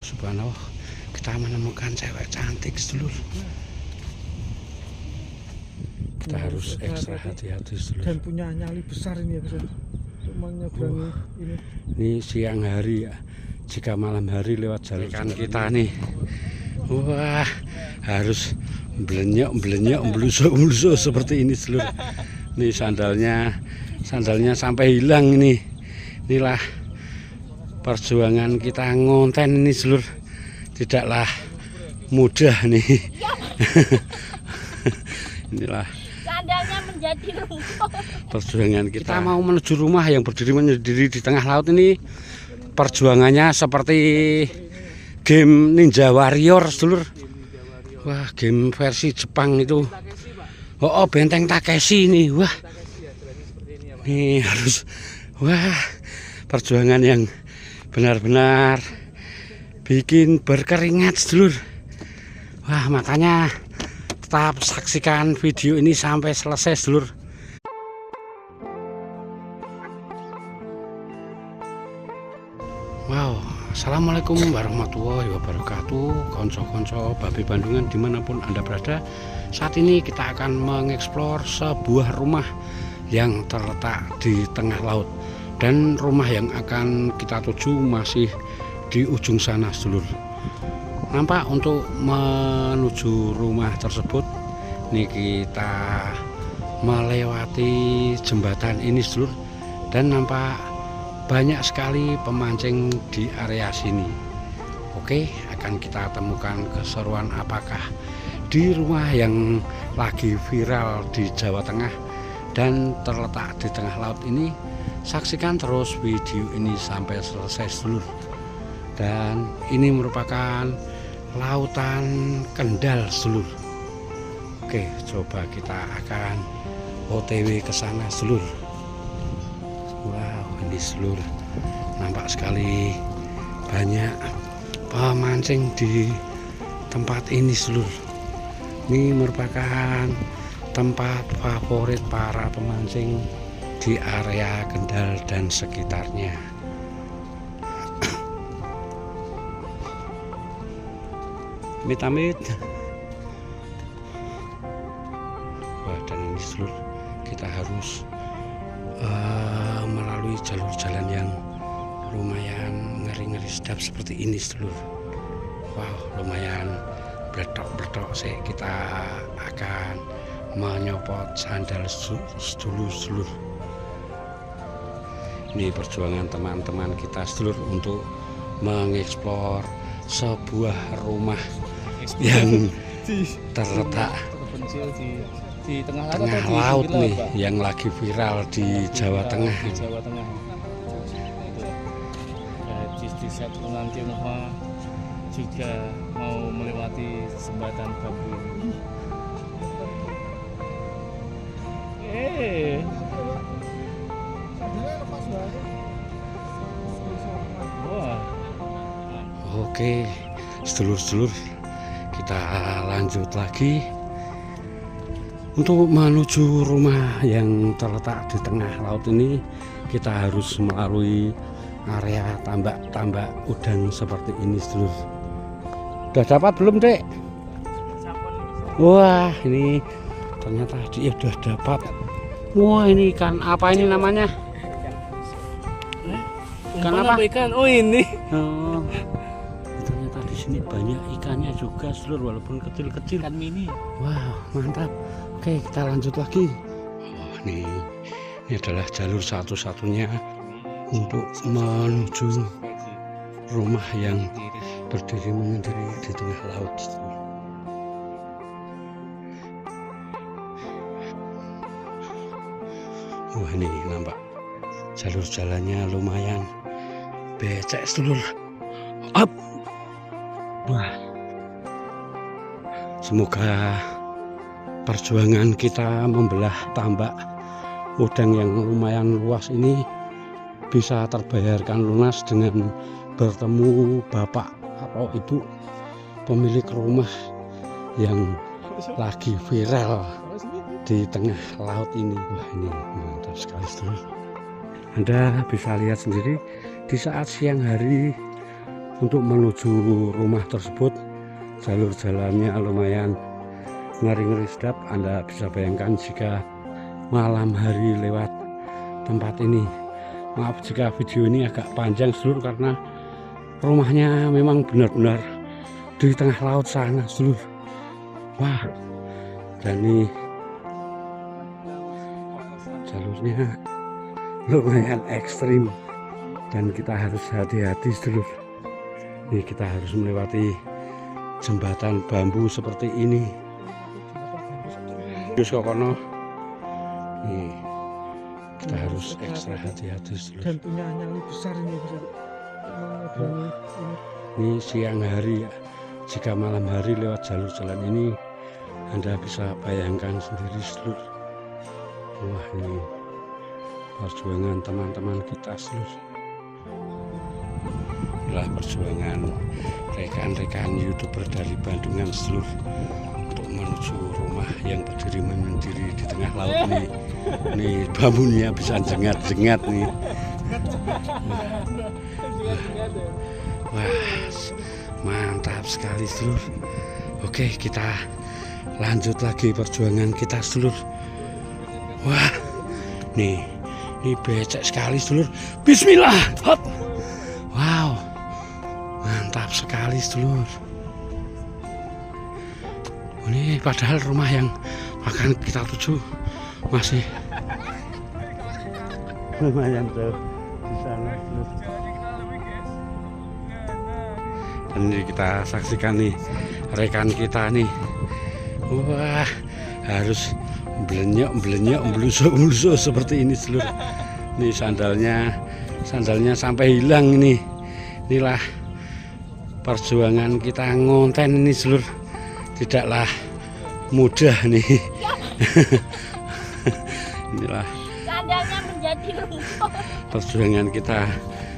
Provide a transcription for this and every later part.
Subhanallah, kita menemukan cewek cantik sedulur. Kita harus ekstra hati-hati sedulur. Dan punya nyali besar ini ya guys. Cuma nyeberangi ini. Ini siang hari ya. Jika malam hari lewat jalan kita nih, wah harus belenyok belusuk seperti ini sedulur. Nih sandalnya sampai hilang ini. Inilah perjuangan kita ngonten ini sedulur. Tidaklah mudah nih. Inilah sandalnya menjadi rumput. Perjuangan kita mau menuju rumah yang berdiri di tengah laut ini. Perjuangannya seperti game Ninja Warrior sedulur. Wah, game versi Jepang itu. Oh, benteng Takeshi ini. Wah, ini harus, wah, perjuangan yang benar-benar bikin berkeringat sedulur. Wah, makanya tetap saksikan video ini sampai selesai sedulur. Wow, assalamualaikum warahmatullahi wabarakatuh. Konco-konco Babi Bandungan dimanapun Anda berada. Saat ini kita akan mengeksplor sebuah rumah yang terletak di tengah laut. Dan rumah yang akan kita tuju masih di ujung sana sedulur. Nampak untuk menuju rumah tersebut nih kita melewati jembatan ini sedulur. Dan nampak banyak sekali pemancing di area sini. Oke, akan kita temukan keseruan apakah di rumah yang lagi viral di Jawa Tengah dan terletak di tengah laut ini. Saksikan terus video ini sampai selesai sedulur. Dan ini merupakan lautan Kendal sedulur. Oke, coba kita akan OTW ke sana sedulur. Wow, ini sedulur, nampak sekali banyak pemancing di tempat ini sedulur. Ini merupakan tempat favorit para pemancing di area Kendal dan sekitarnya. Amit-amit. Wah, dan ini sedulur, kita harus melalui jalur jalan yang lumayan ngeri-ngeri sedap seperti ini sedulur. Wow, lumayan beletok-beletok sih. Kita akan menyopot sandal sedulur. Ini perjuangan teman-teman kita sedulur untuk mengeksplor sebuah rumah yang terletak di tengah laut nih, yang lagi viral di Jawa Tengah. Di satu nanti juga mau melewati jembatan bambu. Wah. Oke, sedulur-sedulur, kita lanjut lagi. Untuk menuju rumah yang terletak di tengah laut ini, kita harus melalui area tambak udang seperti ini sedulur. Udah dapat belum, Dek? Wah, ini ternyata dia udah dapat. Wah, ini ikan apa ini namanya? Ikan apa? Ikan. Oh, ini. Oh, ternyata di sini banyak ikannya juga sedulur, walaupun kecil-kecil. Ikan mini. Wow, mantap. Oke, kita lanjut lagi. Oh, ini adalah jalur satu-satunya untuk menuju rumah yang berdiri menyendiri di tengah laut. Wah, ini nampak jalur jalannya lumayan becek sedulur. Up. Wah, semoga perjuangan kita membelah tambak udang yang lumayan luas ini bisa terbayarkan lunas dengan bertemu bapak atau ibu pemilik rumah yang lagi viral di tengah laut ini. Wah, ini mantap sekali sedulur. Anda bisa lihat sendiri di saat siang hari untuk menuju rumah tersebut. Jalur jalannya lumayan ngeri-ngeri sedap. Anda bisa bayangkan jika malam hari lewat tempat ini. Maaf jika video ini agak panjang seluruh, karena rumahnya memang benar-benar di tengah laut sana seluruh. Wah, dan ini jalurnya lumayan ekstrim dan kita harus hati-hati seluruh. Ini kita harus melewati jembatan bambu seperti ini. Terus kokono, nih kita harus ekstra hati-hati seluruh. Dan punya nyali besar ini bisa. Ini siang hari ya. Jika malam hari lewat jalur jalan ini, Anda bisa bayangkan sendiri seluruh. Wah, ini perjuangan teman-teman kita seluruh. Inilah perjuangan rekan-rekan YouTuber dari Bandungan seluruh untuk menuju rumah yang berdiri menyendiri di tengah laut nih. Nih bambunya bisa jengat-jengat nih. Wah, mantap sekali seluruh. Oke, kita lanjut lagi perjuangan kita seluruh. Wah, nih ini becek sekali seluruh. Bismillah. Hop. Wow, mantap sekali seluruh. Ini padahal rumah yang akan kita tuju masih lumayan jauh di sana seluruh. Dan ini kita saksikan nih rekan kita nih. Wah, harus belenyok belusuk seperti ini seluruh. Ini sandalnya sampai hilang ini. Inilah perjuangan kita ngonten ini seluruh. Tidaklah mudah nih. Inilah Sandalnya menjadi rumput. perjuangan kita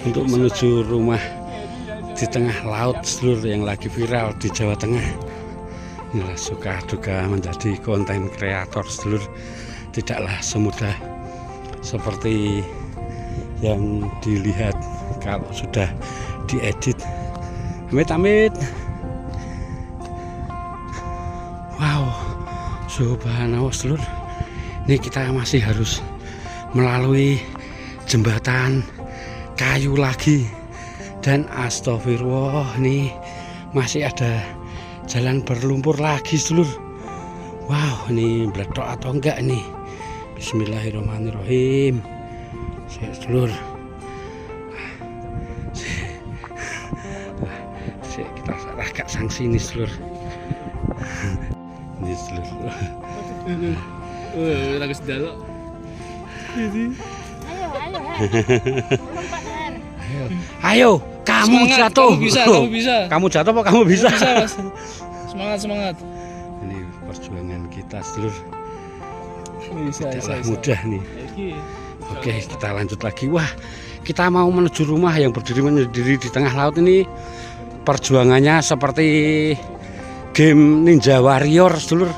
untuk menuju rumah di tengah laut seluruh yang lagi viral di Jawa Tengah. Inilah suka duka menjadi konten kreator seluruh. Tidaklah semudah seperti yang dilihat kalau sudah diedit. Amit-amit. Wow, subhanallah seluruh. Ini kita masih harus melalui jembatan kayu lagi. Dan astagfirullah, nih masih ada jalan berlumpur lagi seluruh. Wow, ini meledak atau enggak nih? Bismillahirrahmanirrahim. Seluruh. Kita agak sanksi ini seluruh. Ini seluruh. Lagi sedalo. Ayo, kamu Semangat, jatuh. kamu bisa. Kamu jatuh apa kamu bisa? Mas. Semangat. Ini perjuangan kita seluruh. Bisa. Mudah nih. Oke, kita lanjut lagi. Wah, kita mau menuju rumah yang berdiri menyendiri di tengah laut ini. Perjuangannya seperti game Ninja Warrior seluruh.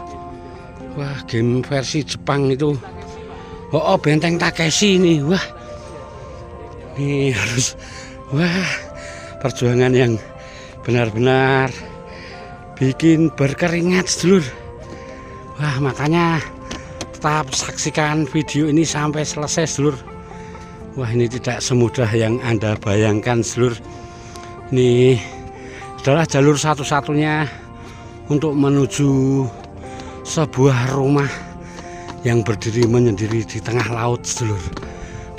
Wah, game versi Jepang itu. Oh, Benteng Takeshi ini. Wah, ini harus. Wah, perjuangan yang benar-benar bikin berkeringat seluruh. Wah, makanya tetap saksikan video ini sampai selesai seluruh. Wah, ini tidak semudah yang Anda bayangkan seluruh. Ini adalah jalur satu-satunya untuk menuju sebuah rumah yang berdiri menyendiri di tengah laut seluruh.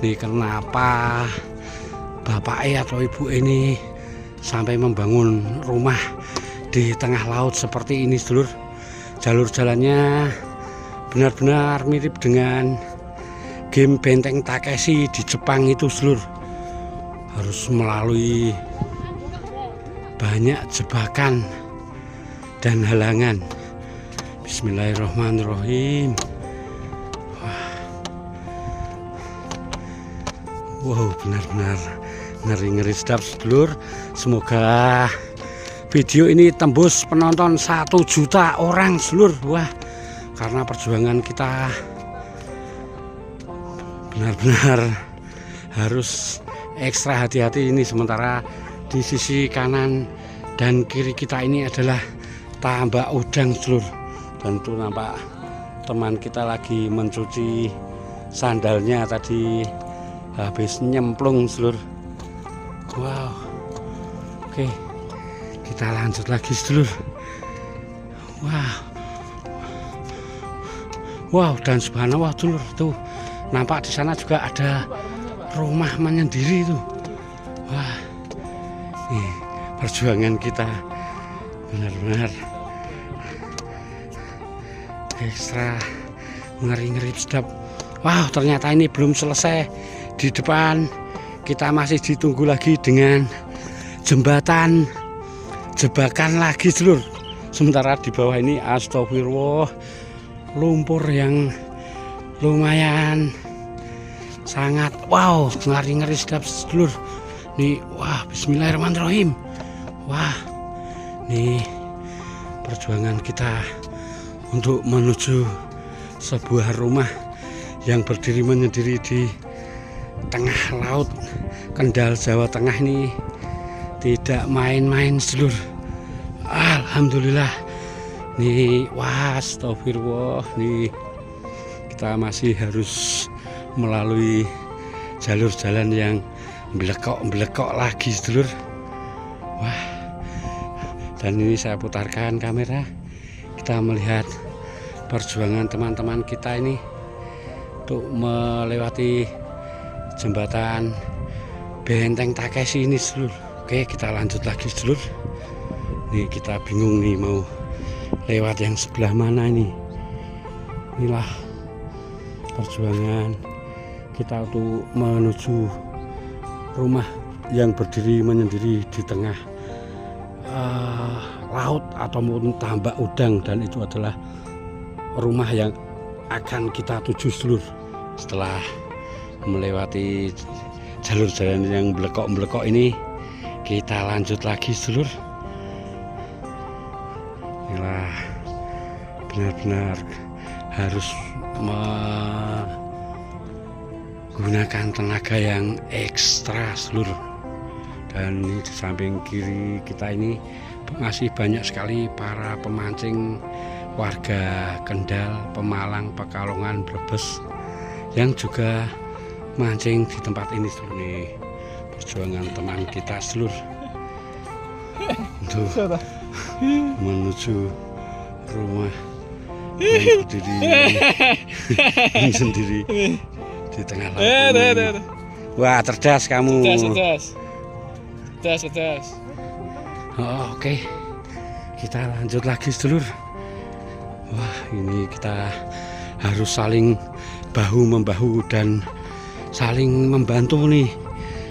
Ini kenapa bapak atau ibu ini sampai membangun rumah di tengah laut seperti ini seluruh. Jalur jalannya benar-benar mirip dengan game Benteng Takeshi di Jepang itu seluruh. Harus melalui banyak jebakan dan halangan. Bismillahirrahmanirrahim. Wow, benar-benar ngeri-ngeri sedap sedulur. Semoga video ini tembus penonton 1 juta orang sedulur. Wah, karena perjuangan kita benar-benar harus ekstra hati-hati ini, sementara Di sisi kanan dan kiri kita ini adalah tambak udang sedulur. Dan itu nampak teman kita lagi mencuci sandalnya tadi habis nyemplung sedulur. Wow. Oke, kita lanjut lagi sedulur. Wow, dan subhanallah sedulur, tuh nampak di sana juga ada rumah menyendiri itu. Wah, nih perjuangan kita benar-benar ekstra ngeri-ngeri sedap. Wow, ternyata ini belum selesai. Di depan kita masih ditunggu lagi dengan jembatan jebakan lagi sedulur. Sementara di bawah ini astagfirullah, lumpur yang lumayan sangat wow, ngeri-ngeri sedap sedulur. Nih, wah, bismillahirrahmanirrahim. Wah, nih perjuangan kita untuk menuju sebuah rumah yang berdiri menyendiri di tengah laut Kendal, Jawa Tengah ini tidak main-main sedulur. Alhamdulillah. Nih, wah, astagfirullah, nih kita masih harus melalui jalur jalan yang belekok lagi sedulur. Wah, dan ini saya putarkan kamera, kita melihat perjuangan teman-teman kita ini untuk melewati jembatan Benteng Takeshi ini sedulur. Oke, kita lanjut lagi sedulur. Nih kita bingung nih mau lewat yang sebelah mana ini. Inilah perjuangan kita untuk menuju rumah yang berdiri menyendiri di tengah laut ataupun tambak udang, dan itu adalah rumah yang akan kita tuju sedulur. Setelah melewati jalur jalan yang belekok ini, kita lanjut lagi sedulur. Inilah benar-benar harus menggunakan tenaga yang ekstra seluruh. Dan di samping kiri kita ini masih banyak sekali para pemancing warga Kendal, Pemalang, Pekalongan, Brebes yang juga mancing di tempat ini seluruh. Nih perjuangan teman kita seluruh untuk menuju rumah yang berdiri sendiri di tengah laut ini. Wah, cerdas kamu. Cerdas. Oh, oke. Kita lanjut lagi sedulur. Wah, ini kita harus saling bahu-membahu dan saling membantu nih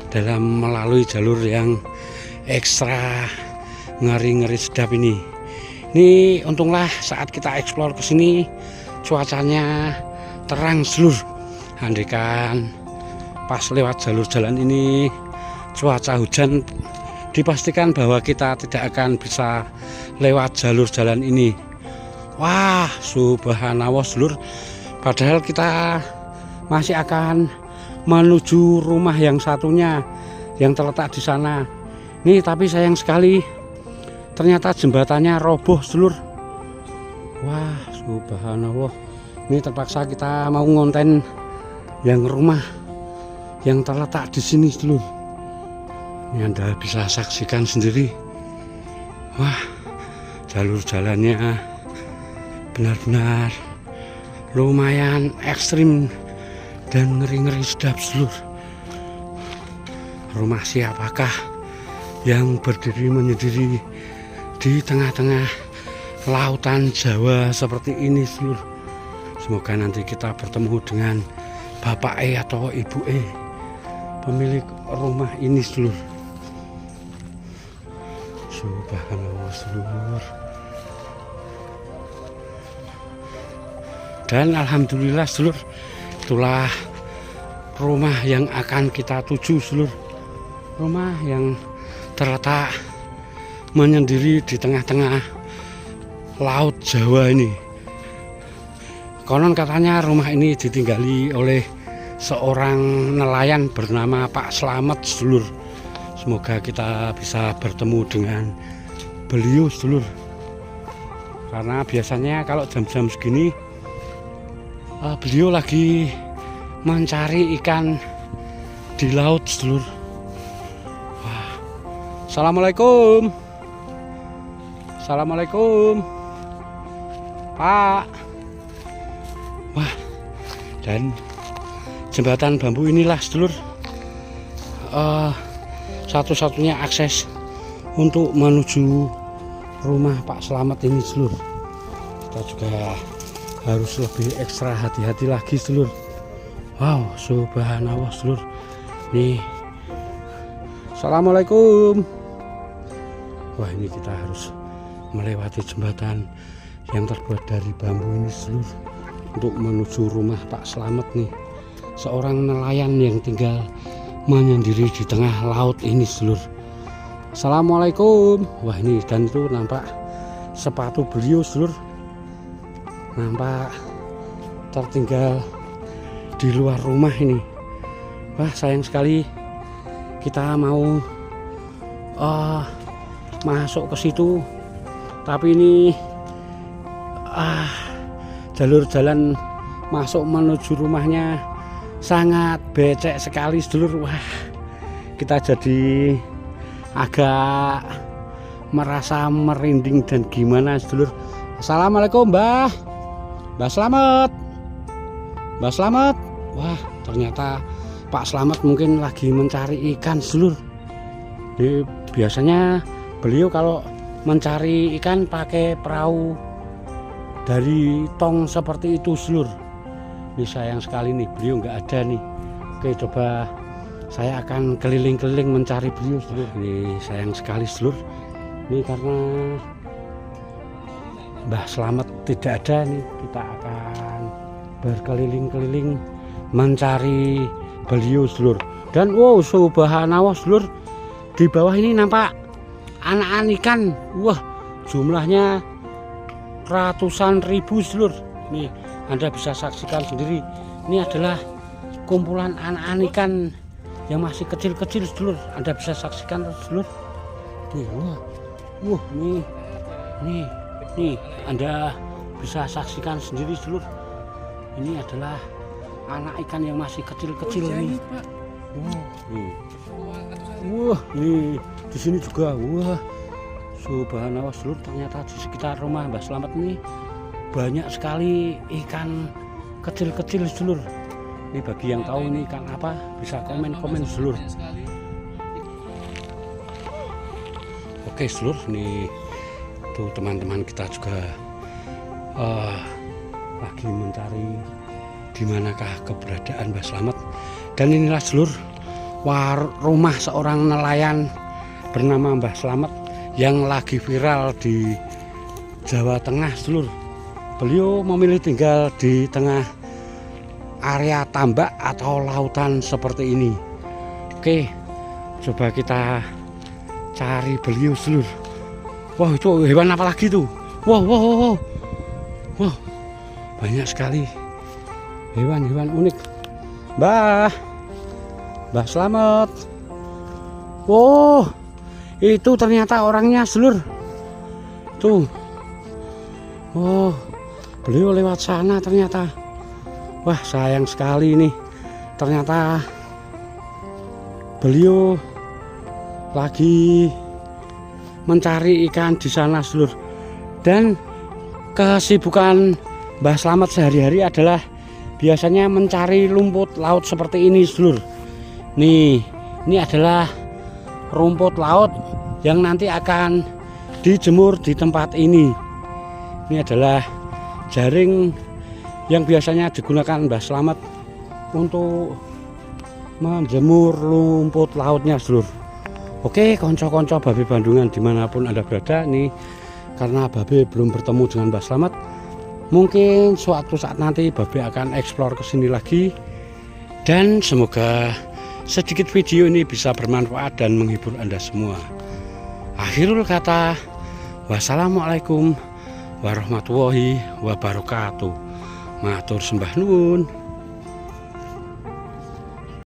dalam melalui jalur yang ekstra ngeri-ngeri sedap ini. Ini untunglah saat kita eksplor ke sini cuacanya terang sedulur. Andaikan pas lewat jalur jalan ini cuaca hujan, dipastikan bahwa kita tidak akan bisa lewat jalur jalan ini. Wah, subhanallah sedulur. Padahal kita masih akan menuju rumah yang satunya yang terletak di sana. Nih, tapi sayang sekali ternyata jembatannya roboh sedulur. Wah, subhanallah. Ini terpaksa kita mau ngonten yang rumah yang terletak di sini sedulur. Ini Anda bisa saksikan sendiri. Wah, jalur jalannya benar-benar lumayan ekstrim dan ngeri-ngeri sedap sedulur. Rumah siapakah yang berdiri menyendiri di tengah-tengah lautan Jawa seperti ini sedulur? Semoga nanti kita bertemu dengan Bapak E atau Ibu E, pemilik rumah ini sedulur. Subhanallah sedulur. Dan alhamdulillah sedulur, itulah rumah yang akan kita tuju sedulur. Rumah yang terletak menyendiri di tengah-tengah laut Jawa ini. Konon katanya rumah ini ditinggali oleh seorang nelayan bernama Pak Slamet sedulur. Semoga kita bisa bertemu dengan beliau sedulur. Karena biasanya kalau jam-jam segini beliau lagi mencari ikan di laut sedulur. Wah. Assalamualaikum. Assalamualaikum Pak. Wah, dan jembatan bambu inilah sedulur satu-satunya akses untuk menuju rumah Pak Slamet ini sedulur. Kita juga harus lebih ekstra hati-hati lagi sedulur. Wow, subhanallah sedulur. Nih, assalamualaikum. Wah, ini kita harus melewati jembatan yang terbuat dari bambu ini sedulur untuk menuju rumah Pak Slamet nih, seorang nelayan yang tinggal menyendiri di tengah laut ini sedulur. Assalamualaikum. Wah, ini dan itu nampak sepatu beliau sedulur, nampak tertinggal di luar rumah ini. Wah, sayang sekali kita mau masuk ke situ, tapi ini jalur jalan masuk menuju rumahnya sangat becek sekali sedulur. Wah, kita jadi agak merasa merinding dan gimana sedulur. Assalamualaikum Mbah Slamet. Mbah Slamet. Wah, ternyata Pak Slamet mungkin lagi mencari ikan sedulur. Jadi biasanya beliau kalau mencari ikan pakai perahu dari tong seperti itu sedulur. Ini sayang sekali nih, beliau nggak ada nih. Oke, coba saya akan keliling-keliling mencari beliau sedulur. Ini sayang sekali sedulur. Ini karena Mbah Slamet tidak ada nih, kita akan berkeliling-keliling mencari beliau sedulur. Dan wow, subhanallah sedulur, di bawah ini nampak anak-anak ikan. Wah, jumlahnya ratusan ribu sedulur. Nih, Anda bisa saksikan sendiri. Ini adalah kumpulan anak-anak ikan yang masih kecil-kecil sedulur. Anda bisa saksikan sedulur. Nih, wah, nih, Anda bisa saksikan sendiri sedulur. Ini adalah anak ikan yang masih kecil-kecil nih. Wah, nih di sini juga. Wah, subhanallah sedulur, ternyata di sekitar rumah Mbah Slamet ini banyak sekali ikan kecil-kecil sedulur. Ini bagi yang tahu ini ikan apa bisa komen-komen sedulur. Oke sedulur, nih tuh teman-teman kita juga lagi mencari di manakah keberadaan Mbah Slamet. Dan inilah sedulur rumah seorang nelayan bernama Mbah Slamet yang lagi viral di Jawa Tengah sedulur. Beliau memilih tinggal di tengah area tambak atau lautan seperti ini. Oke, coba kita cari beliau sedulur. Wah, itu hewan apa lagi tuh? Wow, banyak sekali hewan-hewan unik. Mbah Slamet. Wow, itu ternyata orangnya sedulur. Tuh. Oh, beliau lewat sana ternyata. Wah, sayang sekali ini. Ternyata beliau lagi mencari ikan di sana sedulur. Dan kesibukan Mbah Slamet sehari-hari adalah biasanya mencari rumput laut seperti ini sedulur. Nih, ini adalah rumput laut yang nanti akan dijemur di tempat ini. Ini adalah jaring yang biasanya digunakan Mbah Slamet untuk menjemur rumput lautnya sedulur. Oke, konco-konco Babe Bandungan dimanapun Anda berada nih, karena Babe belum bertemu dengan Mbah Slamet, mungkin suatu saat nanti Babe akan eksplor ke sini lagi. Dan semoga sedikit video ini bisa bermanfaat dan menghibur Anda semua. Akhirul kata, wassalamualaikum warahmatullahi wabarakatuh. Matur sembah nuwun.